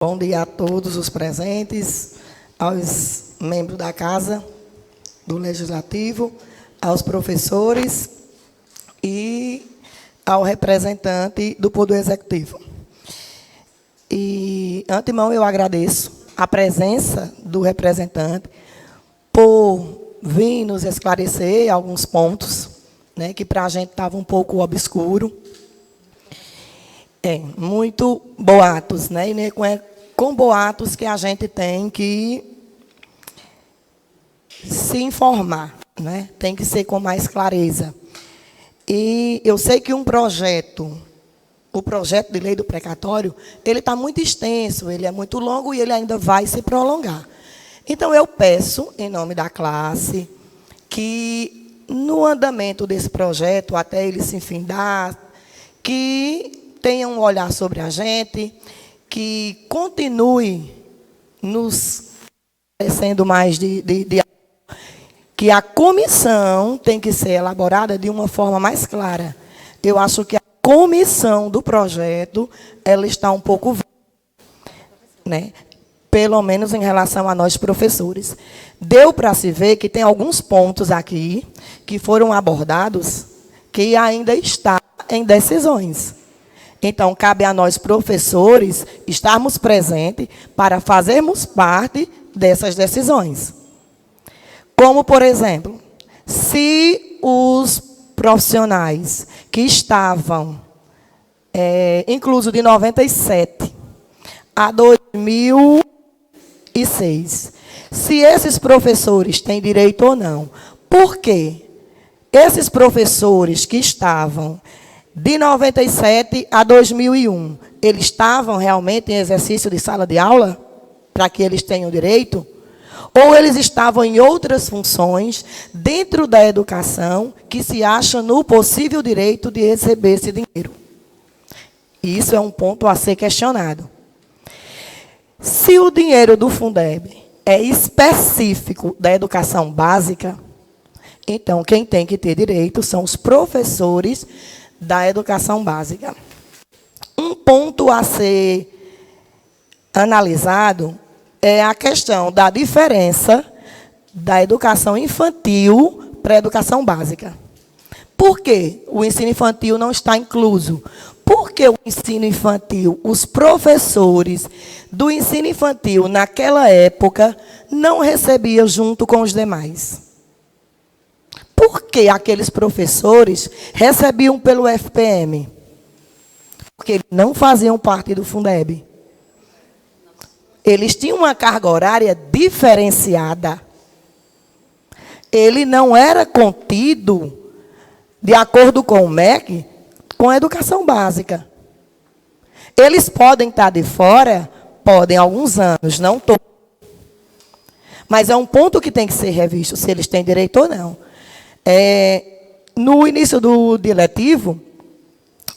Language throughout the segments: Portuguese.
Bom dia a todos os presentes, aos membros da Casa, do Legislativo, aos professores e ao representante do Poder Executivo. E, antemão, eu agradeço a presença do representante por vir nos esclarecer alguns pontos, né, que para a gente estava um pouco obscuro. Muito boatos, né? E é com boatos que a gente tem que se informar, né? Tem que ser com mais clareza. E eu sei que o projeto de lei do precatório, ele está muito extenso, ele é muito longo e ele ainda vai se prolongar. Então, eu peço, em nome da classe, que no andamento desse projeto, até ele se findar, que tenham um olhar sobre a gente, que continue nos oferecendo mais que a comissão tem que ser elaborada de uma forma mais clara. Eu acho que a comissão do projeto, ela está um pouco, né? Pelo menos em relação a nós professores. Deu para se ver que tem alguns pontos aqui que foram abordados que ainda está em decisões. Então, cabe a nós, professores, estarmos presentes para fazermos parte dessas decisões. Como, por exemplo, se os profissionais que estavam, incluso de 97 a 2006, se esses professores têm direito ou não. Por quê? Esses professores que estavam de 97 a 2001, eles estavam realmente em exercício de sala de aula, para que eles tenham direito? Ou eles estavam em outras funções, dentro da educação, que se acham no possível direito de receber esse dinheiro? Isso é um ponto a ser questionado. Se o dinheiro do Fundeb é específico da educação básica, então quem tem que ter direito são os professores da educação básica. Um ponto a ser analisado é a questão da diferença da educação infantil para a educação básica. Por que o ensino infantil não está incluso? Porque o ensino infantil, os professores do ensino infantil, naquela época, não recebiam junto com os demais. Por que aqueles professores recebiam pelo FPM? Porque eles não faziam parte do Fundeb. Eles tinham uma carga horária diferenciada. Ele não era contido, de acordo com o MEC, com a educação básica. Eles podem estar de fora, podem há alguns anos, não todos. Mas é um ponto que tem que ser revisto, se eles têm direito ou não. No início do letivo,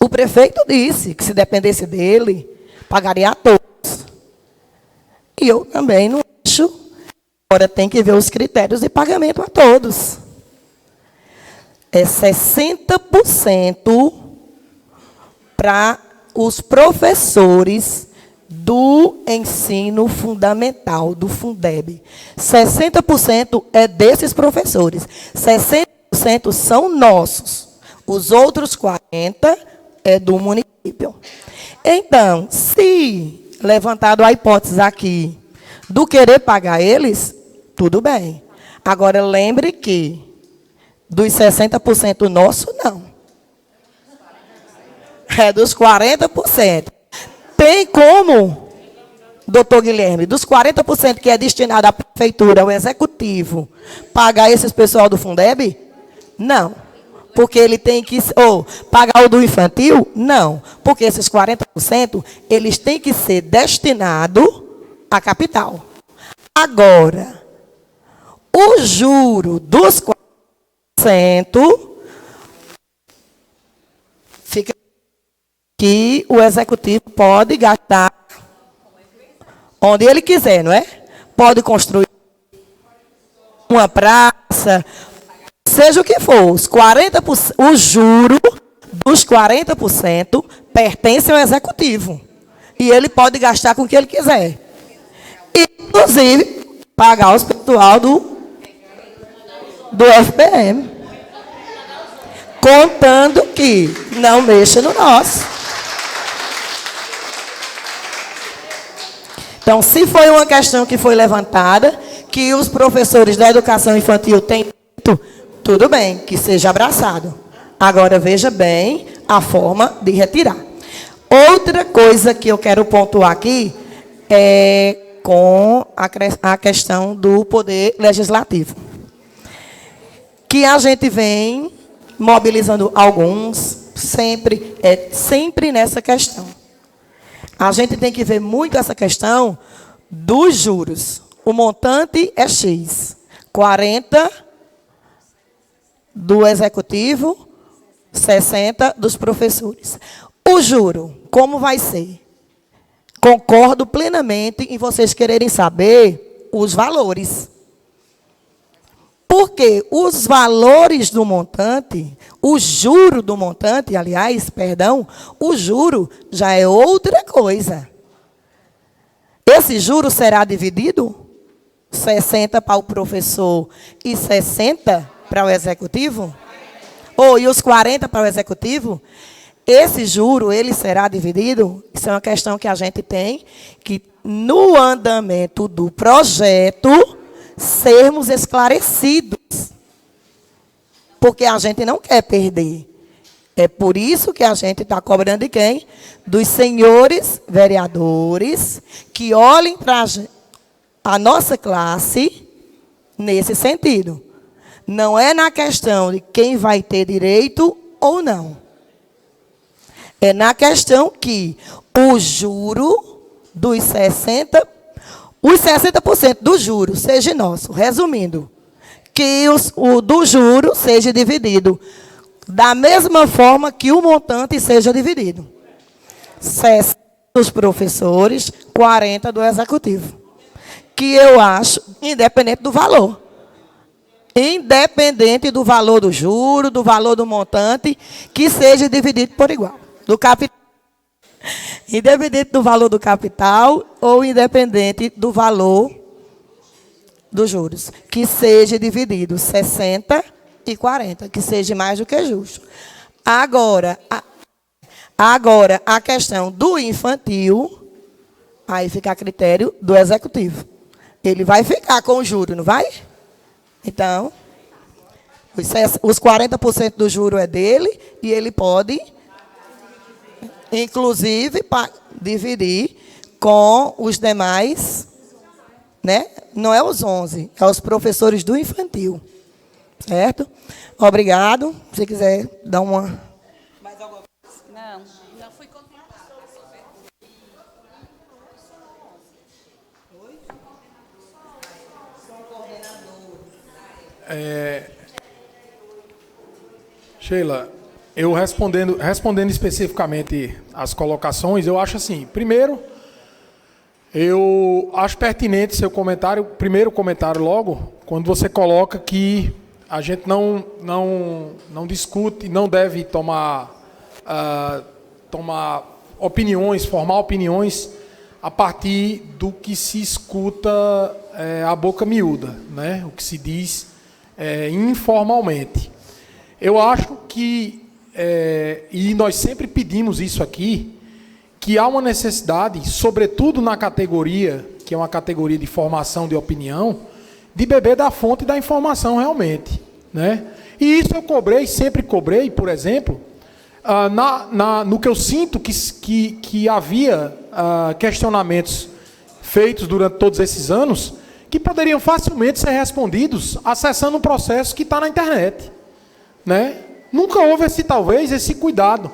o prefeito disse que se dependesse dele, pagaria a todos. E eu também não acho. Agora tem que ver os critérios de pagamento a todos. É 60% para os professores do ensino fundamental, do Fundeb. 60% é desses professores. 60% são nossos. Os outros 40% é do município. Então, se levantado a hipótese aqui do querer pagar eles, tudo bem. Agora, lembre que dos 60% nosso, não. É dos 40%. Tem como, doutor Guilherme, dos 40% que é destinado à prefeitura, ao executivo, pagar esses pessoal do Fundeb? Não. Porque ele tem que... Ou pagar o do infantil? Não. Porque esses 40%, eles têm que ser destinados à capital. Agora, o juro dos 40% fica que o executivo pode gastar onde ele quiser, não é? Pode construir uma praça, seja o que for. Os 40%, o juro dos 40% pertence ao executivo. E ele pode gastar com o que ele quiser. Inclusive, pagar o pessoal do FPM. Contando que não mexa no nosso. Então, se foi uma questão que foi levantada, que os professores da educação infantil têm, tudo bem, que seja abraçado. Agora, veja bem a forma de retirar. Outra coisa que eu quero pontuar aqui é com a questão do poder legislativo. Que a gente vem mobilizando alguns, sempre nessa questão. A gente tem que ver muito essa questão dos juros. O montante é X, 40 do executivo, 60 dos professores. O juro, como vai ser? Concordo plenamente em vocês quererem saber os valores. Porque os valores do montante, o juro do montante, aliás, perdão, o juro já é outra coisa. Esse juro será dividido 60 para o professor e 60 para o executivo? Ou e os 40 para o executivo? Esse juro, ele será dividido? Isso é uma questão que a gente tem que, no andamento do projeto, sermos esclarecidos. Porque a gente não quer perder. É por isso que a gente está cobrando de quem? Dos senhores vereadores que olhem para a nossa classe nesse sentido. Não é na questão de quem vai ter direito ou não. É na questão que o juro dos 60%, os 60% do juro seja nosso. Resumindo, que o do juro seja dividido da mesma forma que o montante seja dividido. 60 dos professores, 40 do executivo. Que eu acho, independente do valor. Independente do valor do juro, do valor do montante, que seja dividido por igual. Do capital. Independente do valor do capital ou independente do valor dos juros. Que seja dividido 60 e 40, que seja mais do que justo. Agora a questão do infantil, aí fica a critério do executivo. Ele vai ficar com o juro, não vai? Então, os 40% do juro é dele e ele pode, inclusive, dividir com os demais, né? Não é os 11, é os professores do infantil. Certo? Obrigado. Se quiser dar uma... Mais alguma coisa? Não, já fui contemplado. Sheila, eu respondendo especificamente as colocações, eu acho assim, primeiro, eu acho pertinente seu comentário, primeiro comentário logo, quando você coloca que a gente não discute, não deve tomar opiniões, formar opiniões a partir do que se escuta a boca miúda, né? O que se diz informalmente. Eu acho que, e nós sempre pedimos isso aqui, que há uma necessidade, sobretudo na categoria, que é uma categoria de formação de opinião, de beber da fonte da informação realmente, né? E isso eu sempre cobrei, por exemplo, no que eu sinto que havia questionamentos feitos durante todos esses anos que poderiam facilmente ser respondidos acessando um processo que está na internet, né? Nunca houve talvez esse cuidado.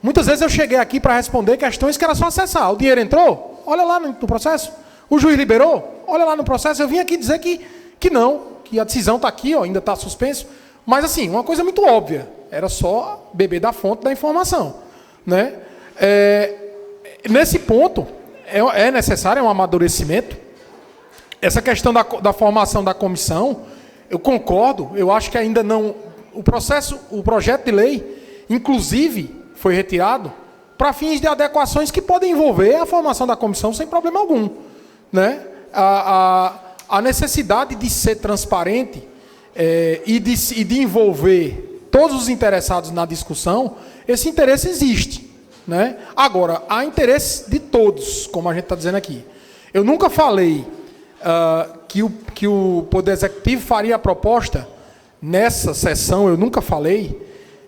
Muitas vezes eu cheguei aqui para responder questões que era só acessar. O dinheiro entrou? Olha lá no processo. O juiz liberou? Olha lá no processo. Eu vim aqui dizer que não, que a decisão está aqui, ó, ainda está suspenso. Mas, assim, uma coisa muito óbvia. Era só beber da fonte da informação, né? Nesse ponto, é necessário um amadurecimento. Essa questão da formação da comissão, eu concordo, eu acho que ainda não... O projeto de lei, inclusive, foi retirado para fins de adequações que podem envolver a formação da comissão sem problema algum, né? A necessidade de ser transparente e de envolver todos os interessados na discussão, esse interesse existe, né? Agora, há interesse de todos, como a gente está dizendo aqui. Eu nunca falei que o Poder Executivo faria a proposta, nessa sessão, eu nunca falei,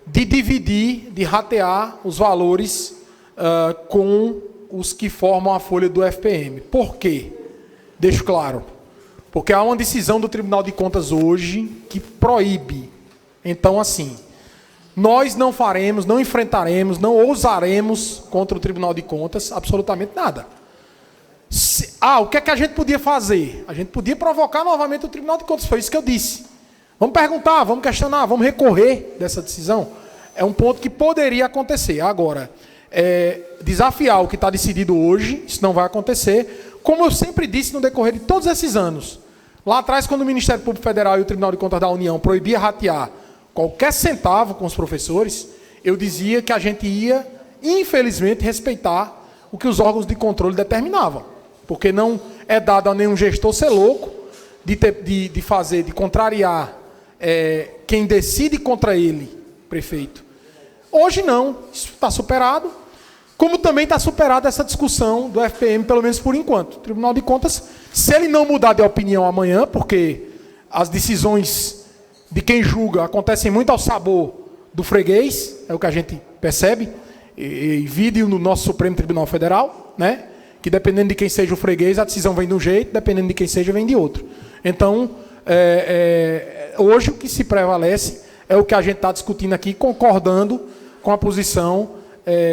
de dividir, de ratear os valores com os que formam a folha do FPM. Por quê? Deixo claro. Porque há uma decisão do Tribunal de Contas hoje que proíbe. Então, assim, nós não faremos, não enfrentaremos, não ousaremos contra o Tribunal de Contas absolutamente nada. O que é que a gente podia fazer? A gente podia provocar novamente o Tribunal de Contas. Foi isso que eu disse. Vamos perguntar, vamos questionar, vamos recorrer dessa decisão. É um ponto que poderia acontecer. Agora, desafiar o que está decidido hoje, isso não vai acontecer. Como eu sempre disse no decorrer de todos esses anos, lá atrás, quando o Ministério Público Federal e o Tribunal de Contas da União proibia ratear qualquer centavo com os professores, eu dizia que a gente ia, infelizmente, respeitar o que os órgãos de controle determinavam. Porque não é dado a nenhum gestor ser louco de contrariar quem decide contra ele, prefeito. Hoje não, isso está superado. Como também está superada essa discussão do FPM, pelo menos por enquanto. O Tribunal de Contas, se ele não mudar de opinião amanhã, porque as decisões de quem julga acontecem muito ao sabor do freguês, é o que a gente percebe, e vide no nosso Supremo Tribunal Federal, né? Que dependendo de quem seja o freguês, a decisão vem de um jeito, dependendo de quem seja, vem de outro. Então, hoje o que se prevalece é o que a gente está discutindo aqui, concordando com a posição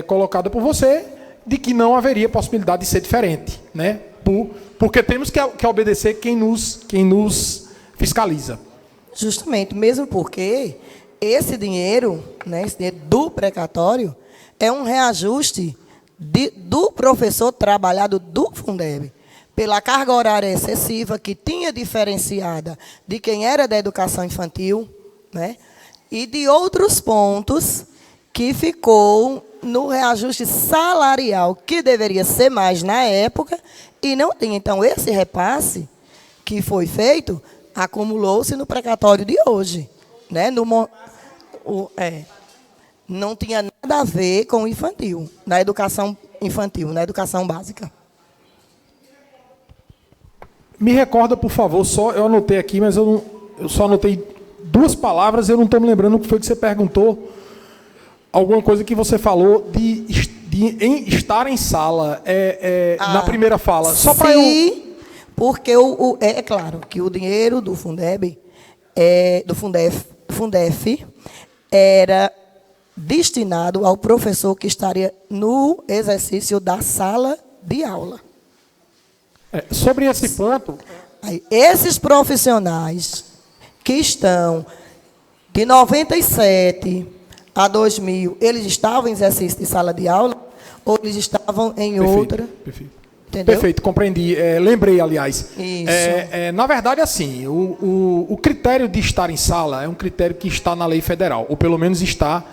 colocada por você, de que não haveria possibilidade de ser diferente, né? Porque temos que obedecer quem nos fiscaliza. Justamente, mesmo porque esse dinheiro, né, esse dinheiro do precatório, é um reajuste do professor trabalhado do Fundeb, pela carga horária excessiva que tinha diferenciada de quem era da educação infantil, né, e de outros pontos que ficou no reajuste salarial, que deveria ser mais na época, e não tinha. Então, esse repasse que foi feito, acumulou-se no precatório de hoje. Né? Não tinha nada a ver com o infantil, na educação infantil, na educação básica. Me recorda, por favor, eu anotei aqui, mas eu só anotei 2 palavras, eu não estou me lembrando o que foi que você perguntou. Alguma coisa que você falou de estar em sala na primeira fala. Só para porque é claro que o dinheiro do Fundeb, do Fundef, era destinado ao professor que estaria no exercício da sala de aula. Sobre esse ponto... Esses profissionais que estão de 97 a 2000, eles estavam em exercício de sala de aula ou eles estavam em outra? Perfeito. Entendeu? Perfeito, compreendi. Lembrei, aliás. Isso. Na verdade, assim, o critério de estar em sala é um critério que está na lei federal, ou pelo menos está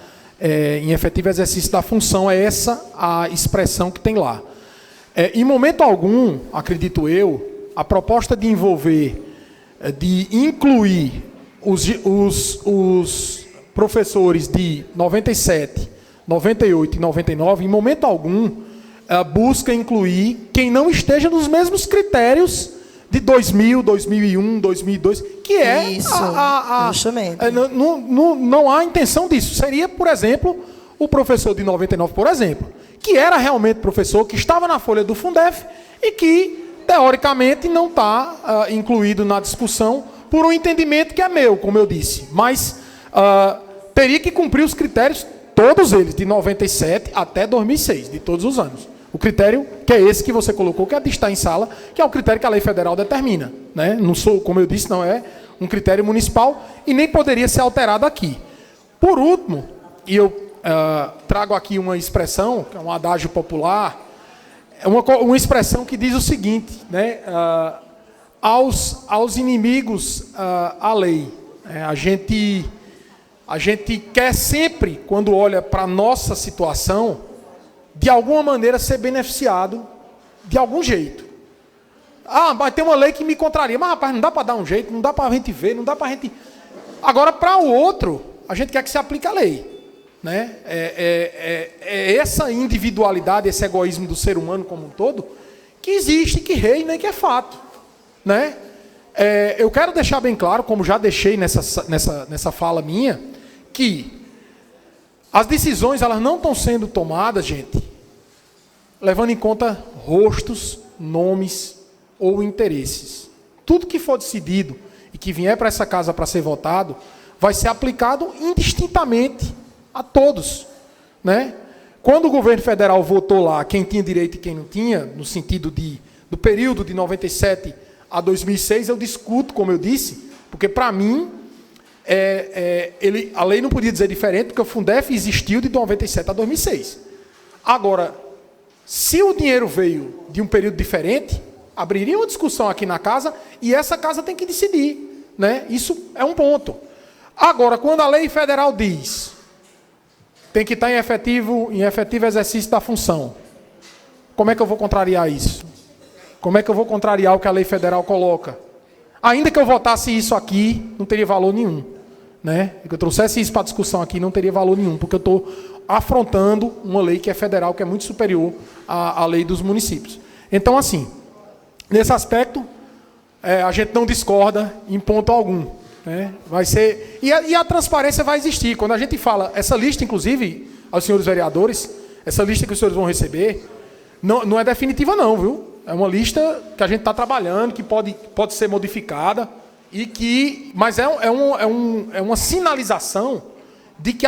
em efetivo exercício da função, é essa a expressão que tem lá. Em momento algum, acredito eu, a proposta de incluir os professores de 97, 98 e 99, em momento algum, busca incluir quem não esteja nos mesmos critérios de 2000, 2001, 2002, que é isso, justamente. Não há intenção disso. Seria, por exemplo, o professor de 99, por exemplo, que era realmente professor, que estava na folha do Fundef e que, teoricamente, não está incluído na discussão por um entendimento que é meu, como eu disse. Mas teria que cumprir os critérios, todos eles, de 97 até 2006, de todos os anos. O critério, que é esse que você colocou, que é de estar em sala, que é o critério que a lei federal determina. Né? Não sou, como eu disse, não é um critério municipal e nem poderia ser alterado aqui. Por último, e eu trago aqui uma expressão, que é um adágio popular, uma expressão que diz o seguinte, né? Aos inimigos a lei. A gente quer sempre, quando olha para a nossa situação, de alguma maneira, ser beneficiado de algum jeito. Ah, mas tem uma lei que me contraria. Mas, rapaz, não dá para dar um jeito, não dá para a gente ver, não dá para a gente... Agora, para o outro, a gente quer que se aplique a lei. Né? É essa individualidade, esse egoísmo do ser humano como um todo, que existe, que reina e que é fato. Né? Eu quero deixar bem claro, como já deixei nessa fala minha, que as decisões elas não estão sendo tomadas, gente, levando em conta rostos, nomes ou interesses. Tudo que for decidido e que vier para essa casa para ser votado, vai ser aplicado indistintamente a todos. Né? Quando o governo federal votou lá quem tinha direito e quem não tinha, no sentido do período de 97 a 2006, eu discuto, como eu disse, porque para mim, a lei não podia dizer diferente, porque o Fundef existiu de 97 a 2006. Agora, se o dinheiro veio de um período diferente, abriria uma discussão aqui na casa, e essa casa tem que decidir. Né? Isso é um ponto. Agora, quando a lei federal diz tem que estar em efetivo exercício da função, como é que eu vou contrariar isso? Como é que eu vou contrariar o que a lei federal coloca? Ainda que eu votasse isso aqui, não teria valor nenhum. Né? Que eu trouxesse isso para discussão aqui, não teria valor nenhum, porque eu estou afrontando uma lei que é federal, que é muito superior à lei dos municípios. Então, assim, nesse aspecto, a gente não discorda em ponto algum. Né? Vai ser, e a transparência vai existir. Quando a gente fala, essa lista, inclusive, aos senhores vereadores, essa lista que os senhores vão receber, não é definitiva não, viu? É uma lista que a gente está trabalhando, que pode ser modificada, mas é uma sinalização de que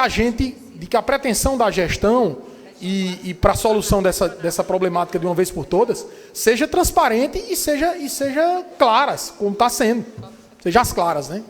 a pretensão da gestão e para a solução dessa problemática de uma vez por todas, seja transparente e seja claras, como está sendo. Seja as claras, né?